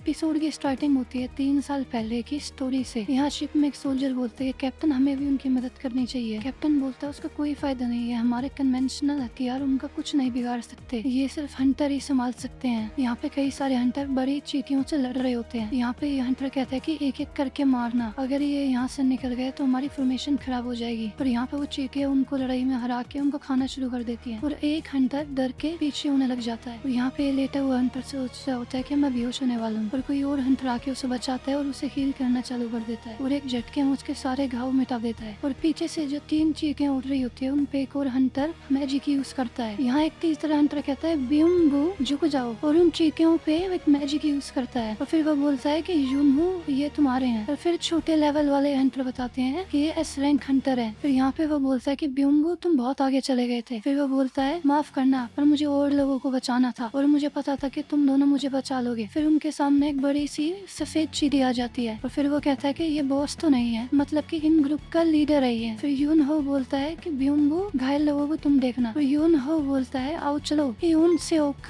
Episode की starting होती है 3 साल पहले की स्टोरी से। यहाँ शिप में एक सोल्जर बोलते हैं कैप्टन हमें भी उनकी मदद करनी चाहिए। कैप्टन बोलता है उसका कोई फायदा नहीं है, हमारे कन्वेंशनल हथियार उनका कुछ नहीं बिगाड़ सकते, ये सिर्फ हंटर ही संभाल सकते हैं। यहाँ पे कई सारे हंटर बड़ी चींटियों से लड़ रहे होते हैं। यहाँ पे ये हंटर कहता है कि एक एक करके मारना, अगर ये यहाँ से निकल गए तो हमारी फॉर्मेशन खराब हो जाएगी। पर यहाँ पे वो चींटियां उनको लड़ाई में हरा के उनको खाना शुरू कर देती है और एक हंटर डर के पीछे होने लग जाता है। और यहाँ पे लेटा हुआ हंटर सोच रहा होता है कि मैं बेहोश होने वाला हूँ, पर कोई और हंटर आके उसे बचाता है और उसे हील करना चालू कर देता है और एक झटके में उसके सारे घाव मिटा देता है। और पीछे से जो 3 चींटियां उड़ रही होती है उन पे एक और हंटर मैजिक यूज करता है। यहाँ एक तीसरा हंटर कहता है ब्यूम्बू झुक जाओ, और उन चींटियों पे एक मैजिक यूज करता है और फिर वो बोलता है कि यूनहू ये तुम्हारे हैं। और फिर छोटे लेवल वाले हंटर बताते हैं कि ये एस रैंक हंटर है। फिर यहाँ पे वो बोलता है कि ब्यूम्बू तुम बहुत आगे चले गए थे। फिर वो बोलता है माफ करना, पर मुझे और लोगों को बचाना था और मुझे पता था कि तुम दोनों मुझे बचा लोगे। फिर उनके सामने एक बड़ी सी सफेद चींटी आ जाती है और फिर वो कहता है कि ये बॉस तो नहीं है, मतलब कि इन ग्रुप का लीडर है ये। फिर यून हो बोलता है कि ब्यूम्बू घायल लोगों को तुम देखना। फिर यून हो बोलता है आओ चलो।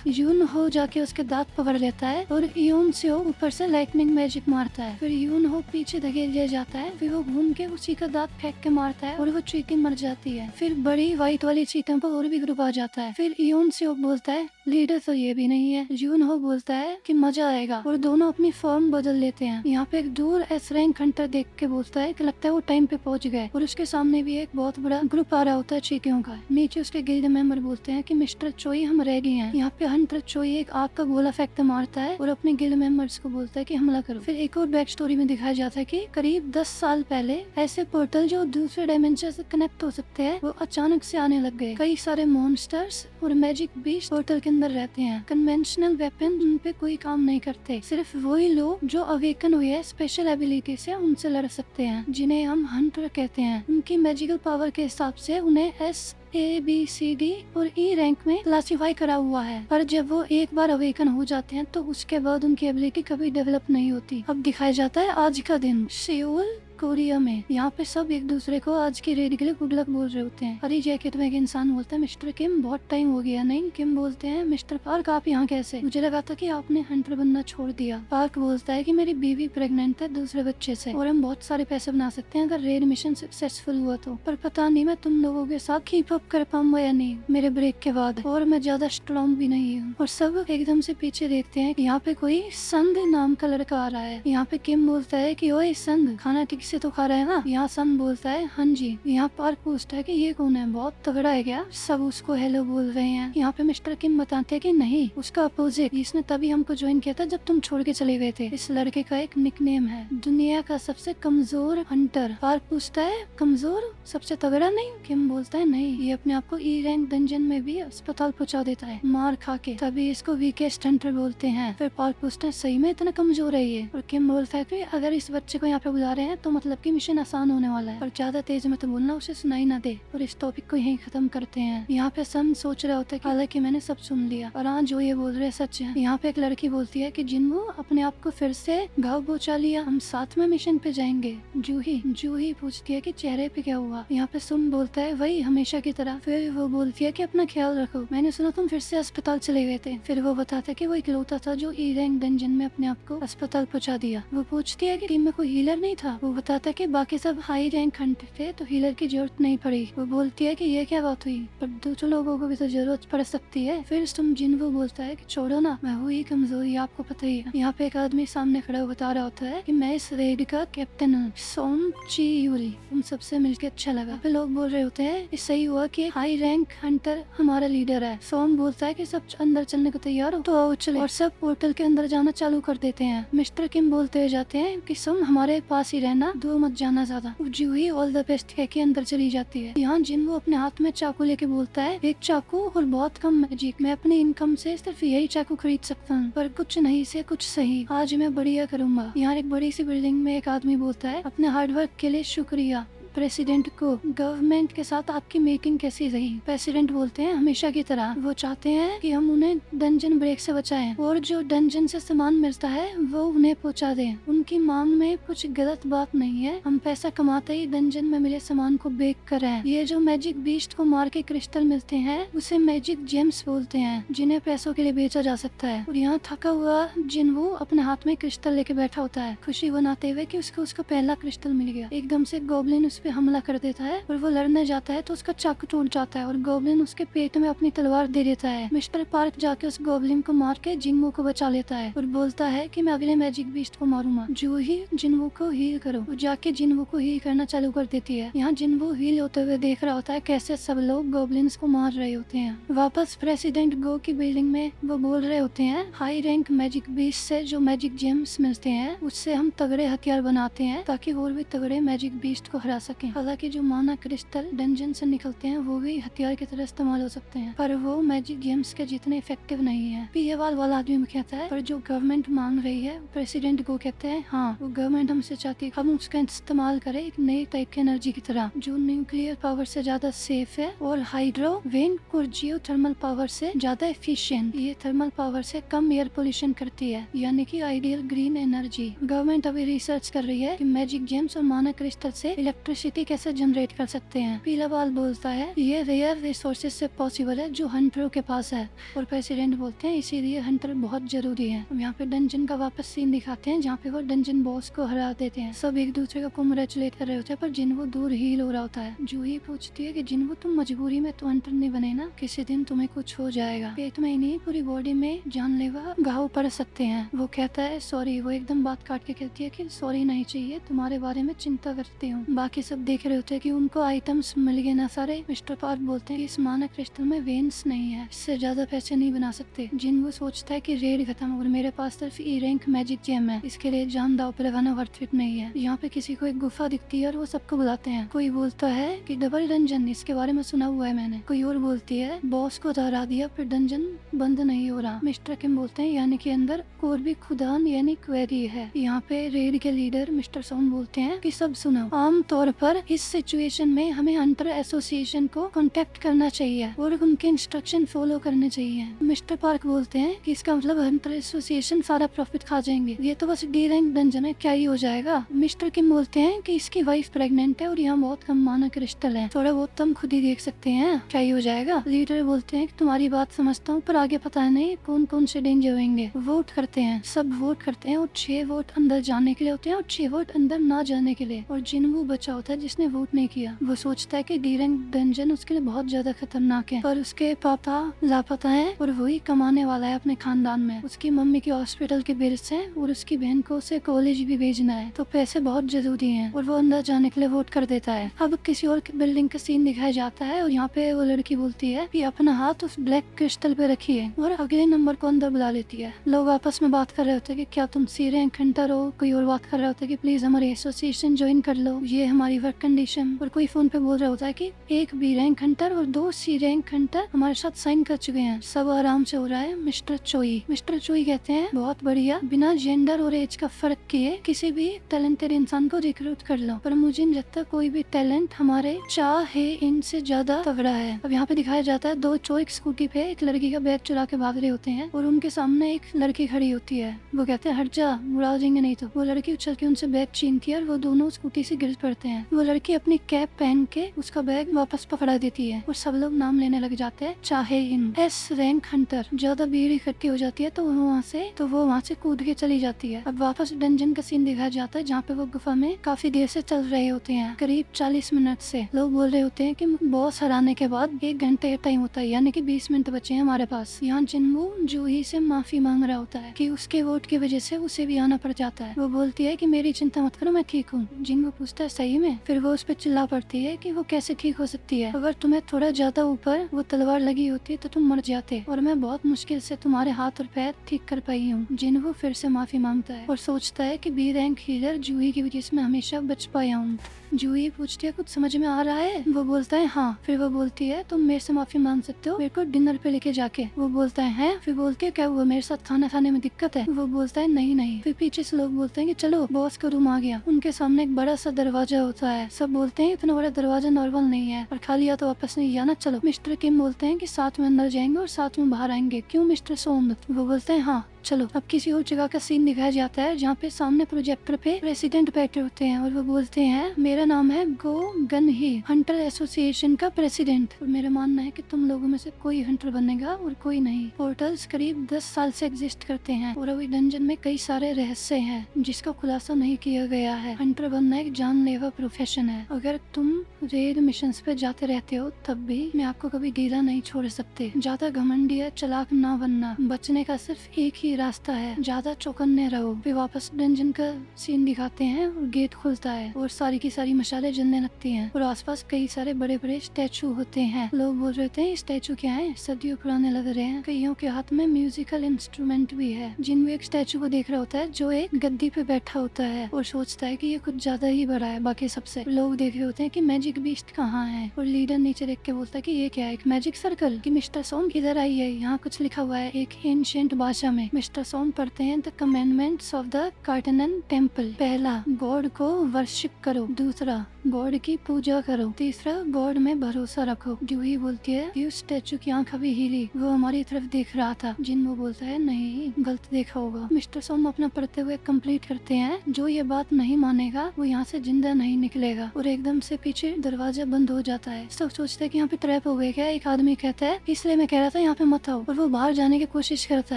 यून हो जाके उसके दांत पकड़ लेता है और यून से ऊपर से लाइटनिंग मैजिक मारता है। फिर यून हो पीछे धकेल दिया जाता है, फिर वो घूम के उसी का दांत फेंक के मारता है और वो चींटी मर जाती है। फिर बड़ी व्हाइट वाली चींटियों पर और भी ग्रुप आ जाता है। फिर यून से बोलता है लीडर तो ये भी नहीं है। यून हो बोलता है कि मजा आएगा और दोनों अपनी फॉर्म बदल लेते हैं। यहाँ पे एक दूर एस रैंक हंटर देख के बोलता है कि लगता है वो टाइम पे पहुंच गए और उसके सामने भी एक बहुत बड़ा ग्रुप आ रहा होता है चींटियों का। नीचे उसके गिल्ड मेंबर बोलते हैं कि मिस्टर चोई हम रह गए हैं। यहाँ पे हंटर चोई एक आग का गोला फेंकते मारता है और अपने गिल्ड मेंबर्स को बोलता है कि हमला करो। फिर एक और बैक स्टोरी में दिखाया जाता है कि करीब 10 साल पहले ऐसे पोर्टल जो दूसरे डायमेंशन से कनेक्ट हो सकते हैं वो अचानक से आने लग गए। कई सारे मॉन्स्टर्स और मैजिक बीस्ट पोर्टल के अंदर रहते हैं। कन्वेंशनल वेपन उन पे कोई काम नहीं करते, सिर्फ वही लोग जो अवेकन हुए हैं स्पेशल एबिलिटी से उनसे लड़ सकते हैं, जिन्हें हम हंटर कहते हैं। उनकी मैजिकल पावर के हिसाब से उन्हें SABCD और E रैंक में क्लासिफाई करा हुआ है, पर जब वो एक बार अवेकन हो जाते हैं तो उसके बाद उनकी एबिलिटी कभी डेवलप नहीं होती। अब दिखाया जाता है आज का दिन सियोल कोरिया में। यहाँ पे सब एक दूसरे को आज की रेड के लिए गुड लक बोल रहे होते हैं। हरी जैकेट में एक इंसान बोलता है मिस्टर किम बहुत टाइम हो गया। नहीं, किम बोलते हैं मिस्टर पार्क आप यहाँ कैसे? मुझे लगा था कि आपने हंटर बनना छोड़ दिया। पार्क बोलता है कि मेरी बीवी प्रेग्नेंट है दूसरे बच्चे से और हम बहुत सारे पैसे बना सकते हैं अगर रेड मिशन सक्सेसफुल हुआ तो, पर पता नहीं मैं तुम लोगों के साथ कीप अप कर पाऊंगा या नहीं मेरे ब्रेक के बाद, और मैं ज्यादा स्ट्रॉन्ग भी नहीं हूँ। और सब एकदम से पीछे देखते हैं यहाँ पे कोई संग नाम का लड़का आ रहा है। यहाँ पे किम बोलता है कि ओए संग खाना ठीक से तो खा रहा है ना? यहाँ सन बोलता है हाँ जी। यहाँ पार्क पूछता है कि ये कौन है, बहुत तगड़ा है क्या? सब उसको हेलो बोल रहे हैं। यहाँ पे मिस्टर किम बताते हैं कि नहीं, उसका अपोजिट, इसने तभी हमको ज्वाइन किया था जब तुम छोड़ के चले गए थे। इस लड़के का एक निकनेम है दुनिया का सबसे कमजोर हंटर। पार्क पूछता है कमजोर, सबसे तगड़ा नहीं? किम बोलता है नहीं, ये अपने आप को E रैंक डंजन में भी अस्पताल पहुंचा देता है मार खा के, तभी इसको वीकेस्ट हंटर बोलते हैं। फिर पार्क पूछता है सही में इतना कमजोर है ये? और किम बोलता है कि अगर इस बच्चे को यहाँ पे बुला रहे हैं तो मतलब की मिशन आसान होने वाला है, पर ज्यादा तेज में तो बोलना उसे सुनाई ना दे। और इस टॉपिक को यहीं खत्म करते हैं। यहाँ पे सन सोच रहा होता है हालांकि मैंने सब सुन लिया और हाँ जो ये बोल रहे सच है। यहाँ पे एक लड़की बोलती है कि जिन्हों अपने आप को फिर से घाव पहुंचा लिया, हम साथ में मिशन पे जाएंगे। जूही पूछती है कि चेहरे पे क्या हुआ? यहाँ पे सुन बोलता है वही हमेशा की तरह। फिर वो बोलती है कि अपना ख्याल रखो, मैंने सुना तुम फिर से अस्पताल चले गए थे। फिर वो बताता है कि वो इकलौता था जो E रैंक डंजन में अपने आप को अस्पताल पहुंचा दिया। वो पूछती है कि टीम में कोई हीलर नहीं था? वो बताता है कि बाकी सब हाई रैंक हंटर थे तो हीलर की जरूरत नहीं पड़ी। वो बोलती है कि ये क्या बात हुई, पर दूसरे लोगों को भी तो जरूरत पड़ सकती है। फिर तुम जिन्वो बोलता है कि छोड़ो ना, मैं हुई कमजोरी आपको पता ही है। यहाँ पे एक आदमी सामने खड़ा बता रहा होता है कि मैं इस रेड का कैप्टन हूँ, सोम ची यूरी, तुम सबसे मिलकर अच्छा लगा। फिर लोग बोल रहे होते हैं सही हुआ कि हाई रैंक हंटर हमारा लीडर है। सोम बोलता है कि सब अंदर चलने को तैयार हो तो आओ चले, और सब पोर्टल के अंदर जाना चालू कर देते हैं। मिस्टर किम बोलते हुए जाते हैं कि सोम हमारे पास ही रहना, दूर मत जाना ज्यादा। जूही ऑल द बेस्ट कह के अंदर चली जाती है। यहाँ जिन्वो अपने हाथ में चाकू लेके बोलता है एक चाकू और बहुत कम मैजिक, मैं अपनी इनकम से सिर्फ यही चाकू खरीद सकता हूँ, पर कुछ नहीं से कुछ सही, आज मैं बढ़िया करूंगा। यहाँ एक बड़ी सी बिल्डिंग में एक आदमी बोलता है अपने हार्डवर्क के लिए शुक्रिया, प्रेसिडेंट को, गवर्नमेंट के साथ आपकी मीटिंग कैसी रही? प्रेसिडेंट बोलते हैं हमेशा की तरह। वो चाहते हैं कि हम उन्हें डंजन ब्रेक से बचाएं और जो डंजन से सामान मिलता है वो उन्हें पहुंचा दें। उनकी मांग में कुछ गलत बात नहीं है, हम पैसा कमाते ही डंजन में मिले सामान को बेक कर रहे हैं। ये जो मैजिक बीस्ट को मार के क्रिस्टल मिलते हैं उसे मैजिक जेम्स बोलते हैं, जिन्हें पैसों के लिए बेचा जा सकता है। और यहाँ थका हुआ जिन्वू अपने हाथ में क्रिस्टल लेके बैठा होता है, खुशी मनाते हुए कि उसको उसका पहला क्रिस्टल मिल गया। एकदम से गोब्लिन उस पर हमला कर देता है और वो लड़ने जाता है तो उसका चाकू टूट जाता है और गोब्लिन उसके पेट में अपनी तलवार दे देता है। मिस्टर पार्क जाके उस गोब्लिन को मार के जिन्वू को बचा लेता है और बोलता है कि मैं अगले मैजिक बीस्ट को मारूंगा। जूही जिन्वू को हील करो, वो जाके जिन्वू को हील करना चालू कर देती है। यहाँ जिन्वू हील होते हुए देख रहा होता है कैसे सब लोग गोब्लिन्स को मार रहे होते हैं। वापस प्रेसिडेंट गो की बिल्डिंग में वो बोल रहे होते हैं हाई रैंक मैजिक बीस्ट से जो मैजिक जेम्स मिलते हैं उससे हम तगड़े हथियार बनाते हैं ताकि और भी तगड़े मैजिक बीस्ट को हरा सकें। हालांकि जो माना क्रिस्टल डंजन से निकलते हैं वो भी हथियार की तरह इस्तेमाल हो सकते हैं, पर वो मैजिक जेम्स के जितने इफेक्टिव नहीं है। पीएवाल वाला आदमी कहता है पर जो गवर्नमेंट मांग रही है, प्रेसिडेंट को कहते हैं हाँ वो गवर्नमेंट हमसे चाहती है हम उसका इस्तेमाल करें एक नई टाइप की एनर्जी की तरह जो न्यूक्लियर पावर से ज्यादा सेफ है और हाइड्रो विंड और जियो थर्मल पावर से ज्यादा एफिशिएंट। ये थर्मल पावर से कम एयर पोल्यूशन करती है, यानी कि आइडियल ग्रीन एनर्जी। गवर्नमेंट अभी रिसर्च कर रही है कि मैजिक जेम्स और माना क्रिस्टल से इलेक्ट्रिसिटी कैसे जनरेट कर सकते हैं। पीलावाल बोलता है ये रेयर रिसोर्सेज से पॉसिबल है जो हंटरों के पास है और प्रेसिडेंट बोलते हैं इसीलिए हंटर बहुत जरूरी है। यहाँ पे डंजन का वापस सीन दिखाते हैं जहाँ पे वो डंजन बॉस को हरा देते हैं। सब एक दूसरे को कांग्रेचुलेट कर रहे होते हैं पर जिन्वू दूर हील हो रहा होता है। जूही पूछती है कि जिन्वू तुम मजबूरी में तो हंटर नहीं बने ना, किसी दिन तुम्हें कुछ हो जाएगा, पेट में ही नहीं पूरी बॉडी में जानलेवा घाव पड़ सकते हैं। वो कहता है सॉरी। वो एकदम बात काट के कहती है कि सॉरी नहीं चाहिए, तुम्हारे बारे में चिंता करती हूँ। बाकी सब देख रहे होते हैं कि उनको आइटम्स मिल गए ना सारे। मिस्टर पार्क बोलते हैं कि इस माना क्रिस्टल में वेन्स नहीं है, इससे ज्यादा पैसे नहीं बना सकते। जिन्वू सोचता है कि रेड खत्म और मेरे पास सिर्फ ई रैंक मैजिक जेम है, इसके लिए जान दाव पे लगाना वर्थ इट नहीं है। यहाँ पे किसी को एक गुफा दिखती है और वो सबको बुलाते हैं। कोई बोलता है कि डबल डंजन, इसके बारे में सुना हुआ है मैंने। कोई और बोलती है बॉस को हरा दिया फिर डंजन बंद नहीं हो रहा। मिस्टर किम बोलते हैं यानी कि अंदर और भी खुदान यानी क्वेरी है। यहाँ पे रेड के लीडर मिस्टर सॉन बोलते हैं कि सब सुनो, आम तौर पर इस सिचुएशन में हमें हंटर एसोसिएशन को कांटेक्ट करना चाहिए और उनके इंस्ट्रक्शन फॉलो करने चाहिए। मिस्टर पार्क बोलते हैं कि इसका मतलब हंटर एसोसिएशन सारा प्रॉफिट खा जाएंगे, ये तो बस डी रैंक डंजन है, क्या ही हो जाएगा। मिस्टर किम बोलते हैं कि इसकी वाइफ प्रेग्नेंट है और यहाँ बहुत कम माना क्रिस्टल है, थोड़ा बहुत तुम खुद ही देख सकते हैं, क्या ही हो जाएगा। लीडर बोलते हैं कि तुम्हारी बात समझता हूँ पर आगे पता नहीं कौन कौन से डेंजर होंगे। वोट करते हैं, सब वोट करते हैं और 6 वोट अंदर जाने के लिए होते हैं और 6 वोट अंदर ना जाने के लिए। और जिन्वू बचा होता है जिसने वोट नहीं किया। वो सोचता है कि डी रैंक डंजन उसके लिए बहुत ज्यादा खतरनाक है, पर उसके पापा लापता है और वही कमाने वाला है अपने खानदान में। उसकी मम्मी की हॉस्पिटल के बिल्स है और उसकी बहन को उसे कॉलेज भी भेजना है, तो पैसे बहुत जरूरी हैं और वो अंदर जाने के लिए वोट कर देता है। अब किसी और बिल्डिंग का सीन दिखाया जाता है और यहाँ पे वो लड़की बोलती है कि अपना हाथ उस ब्लैक क्रिस्टल पे रखिए और अगले नंबर को अंदर बुला लेती है। लोग आपस में बात कर रहे होते हैं कि क्या तुम सी रैंक हंटर हो, कोई और बात कर रहा होता है कि प्लीज हमारी एसोसिएशन ज्वाइन कर लो, ये हमारी वर्क कंडीशन। और कोई फोन पे बोल रहा होता है कि 1 बी रैंक हंटर और 2 सी रैंक हंटर हमारे साथ साइन कर चुके हैं, सब आराम से हो रहा है। मिस्टर चोई कहते हैं बहुत बढ़िया, बिना जेंडर और एज का फर्क किए किसी भी टैलेंटेड इंसान को रिक्रूट कर लो, पर मुझे नहीं लगता कोई भी टैलेंट हमारे चाहे इनसे ज्यादा तगड़ा है। अब यहाँ पे दिखाया जाता है 2 चोर एक स्कूटी पे एक लड़की का बैग चुरा के भाग रहे होते हैं और उनके सामने एक लड़की खड़ी होती है। वो कहते हैं हट जा, बुरा हो जाएंगे नहीं तो। वो लड़की उछल के उनसे बैग छीनती है और वो दोनों स्कूटी से गिर पड़ते हैं। वो लड़की अपनी कैप पहन के उसका बैग वापस पकड़ा देती है और सब लोग नाम लेने लग जाते हैं, चाहे इन एस रैंक हंटर। ज्यादा भीड़ इकट्ठी हो जाती है तो वो वहाँ से कूद के चली जाती है। अब वापस डंजन का सीन दिखाया जाता है जहाँ पे वो गुफा में काफी देर से चल रहे होते हैं, करीब 40 मिनट से। लोग बोल रहे होते हैं कि बॉस हराने के बाद 1 घंटे टाइम होता है, यानी कि 20 मिनट बचे हैं हमारे पास। यहाँ जिन्वू जूही से माफी मांग रहा होता है कि उसके वोट की वजह से उसे भी आना पड़ जाता है। वो बोलती है कि मेरी चिंता मत करो, मैं ठीक हूँ। जिन्वू पूछता है सही में? फिर वो उस पर चिल्ला पड़ती है कि वो कैसे ठीक हो सकती है, अगर तुम्हें थोड़ा ज्यादा ऊपर वो तलवार लगी होती तो तुम मर जाते और मैं बहुत मुश्किल से तुम्हारे हाथ और पैर ठीक कर पाई हूँ। जिन्वू फिर से माफी मांगता है और सोचता है कि बी रैंक हीलर जूही की वजह से मैं हमेशा बच पाया हूँ। जूही पूछती है कुछ समझ में आ रहा है? वो बोलता है हाँ। फिर वो बोलती है तुम मेरे से माफी मांग सकते हो मेरे को डिनर पे लेके जाके। वो बोलता है फिर बोलती है क्या हुआ, मेरे साथ खाना खाने में दिक्कत है? वो बोलता है नहीं। फिर पीछे से लोग बोलते हैं कि चलो बॉस का रूम आ गया। उनके सामने एक बड़ा सा दरवाजा होता होता है। सब बोलते हैं इतना बड़ा दरवाजा नॉर्मल नहीं है और खाली या तो वापस नहीं आना। चलो मिस्टर किम बोलते हैं कि साथ में अंदर जाएंगे और साथ में बाहर आएंगे। क्यों मिस्टर सोम? वो बोलते हैं हाँ चलो। अब किसी और जगह का सीन दिखाया जाता है जहाँ पे सामने प्रोजेक्टर पे प्रेसिडेंट बैठे होते हैं और वो बोलते हैं मेरा नाम है गो गन ही, हंटर एसोसिएशन का प्रेसिडेंट, और मेरा मानना है कि तुम लोगों में से कोई हंटर बनेगा और कोई नहीं। पोर्टल्स करीब 10 साल से एग्जिस्ट करते हैं और अभी डंजन में कई सारे रहस्य हैं जिसका खुलासा नहीं किया गया है। हंटर बनना एक जानलेवा प्रोफेशन है। अगर तुम रेड मिशन पे जाते रहते हो तब भी मैं आपको कभी गीला नहीं छोड़ सकते। ज्यादा घमंडी या चालाक ना बनना, बचने का सिर्फ एक ही रास्ता है, ज्यादा चौकन्ने रहो। फिर वापस डंजन का सीन दिखाते हैं और गेट खुलता है और सारी की सारी मशाले जलने लगती हैं और आसपास कई सारे बड़े बड़े स्टैचू होते हैं। लोग बोल रहे थे स्टैचू क्या है, सदियों पुराने लग रहे हैं। कईयों के हाथ में म्यूजिकल इंस्ट्रूमेंट भी है। जिनमें एक स्टैचू को देख रहा होता है जो एक गद्दी पे बैठा होता है और सोचता है कि ये कुछ ज्यादा ही बड़ा है बाकी सबसे। लोग देख रहे होते हैं कि मैजिक बीस्ट कहाँ है और लीडर नीचे देख के बोलता है कि ये क्या है, एक मैजिक सर्कल? कि मिस्टर सोम किधर आई है, यहाँ कुछ लिखा हुआ है एक एंशिएंट भाषा में। मिस्टर सोम पढ़ते हैं the commandments of the कार्टनन temple. पहला, गॉड को वर्शिप करो। दूसरा, गॉड की पूजा करो। तीसरा, गॉड में भरोसा रखो। जूही बोलती है कि उस स्टैचू की आंख अभी हिली, वो हमारी तरफ देख रहा था। जिन बोलता है नहीं, गलत देखा होगा। मिस्टर सोम अपना पढ़ते हुए कंप्लीट करते हैं जो ये बात नहीं मानेगा वो यहाँ से जिंदा नहीं निकलेगा। और एकदम से पीछे दरवाजा बंद हो जाता है। सब सोचते हैं कि यहाँ पे ट्रैप हो गए क्या। एक आदमी कहता है इसलिए मैं कह रहा था यहाँ पे मत आओ, और वो बाहर जाने की कोशिश करता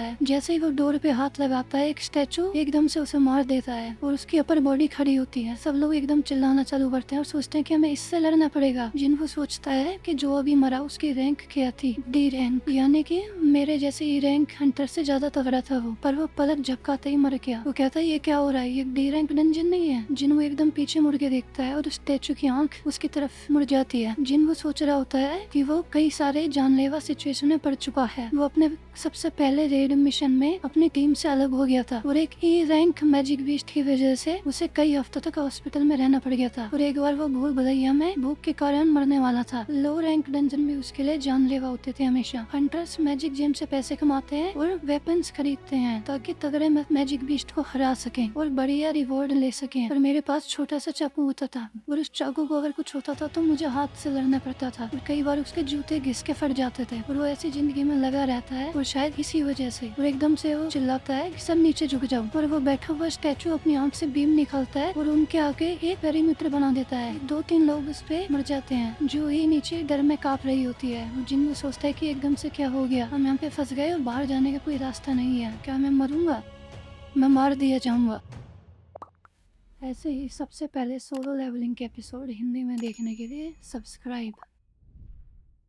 है। जैसे ही वो डोर पे हाथ लगाता है एक स्टैचू एकदम से उसे मार देता है और उसकी अपर बॉडी खड़ी होती है। सब लोग एकदम चिल्लाना चालू करते हैं और सोचते हैं कि हमें इससे लड़ना पड़ेगा। जिनको सोचता है कि जो अभी मरा उसकी रैंक क्या थी, डी रैंक, यानी कि मेरे जैसे ई रैंक हंटर से ज्यादा तगड़ा था वो, पर वो पलक झपकाते ही मर गया। वो कहता है ये क्या हो रहा है, ये डी रैंक डंजन नहीं है। जिन वो एकदम पीछे मुड़ के देखता है और स्टैचू की आंख उसकी तरफ मुड़ जाती है। जिन वो सोच रहा होता है कि वो कई सारे जानलेवा सिचुएशन में पड़ चुका है। वो अपने सबसे पहले रेड मिशन में अपनी टीम से अलग हो गया था और एक ई रैंक मैजिक बीस्ट की वजह से उसे कई हफ्तों तक हॉस्पिटल में रहना पड़ गया था। और एक बार वो भूल भुलैया में भूख के कारण मरने वाला था। लो रैंक डंजन भी उसके लिए जानलेवा होते थे हमेशा। हंटर्स मैजिक जेम से पैसे कमाते हैं और वेपन्स खरीदते हैं ताकि तगड़े मैजिक बीस्ट को हरा सकें और बढ़िया रिवॉर्ड ले सकें। और मेरे पास छोटा सा चाकू होता था और उस चाकू को अगर कुछ होता था तो मुझे हाथ से लड़ना पड़ता था और कई बार उसके जूते घिस के फट जाते थे। और वो ऐसी जिंदगी में लगा रहता है और शायद इसी वजह से। और एकदम से वो चिल्लाता है कि सब नीचे झुक जाओ, और वो बैठा हुआ स्टैचू अपनी आंख से बीम निकालता है और उनके आगे एक पेरीमीटर बना देता है। 2-3 लोग उस पे मर जाते हैं। जो ही नीचे डर में कांप रही होती है। जिनको सोचता है कि एकदम से क्या हो गया, हम यहाँ पे फंस गए और बाहर जाने का कोई रास्ता नहीं है। क्या मैं मरूंगा, मैं मार दिया जाऊंगा। ऐसे ही सबसे पहले सोलो लेवलिंग के एपिसोड हिंदी में देखने के लिए सब्सक्राइब।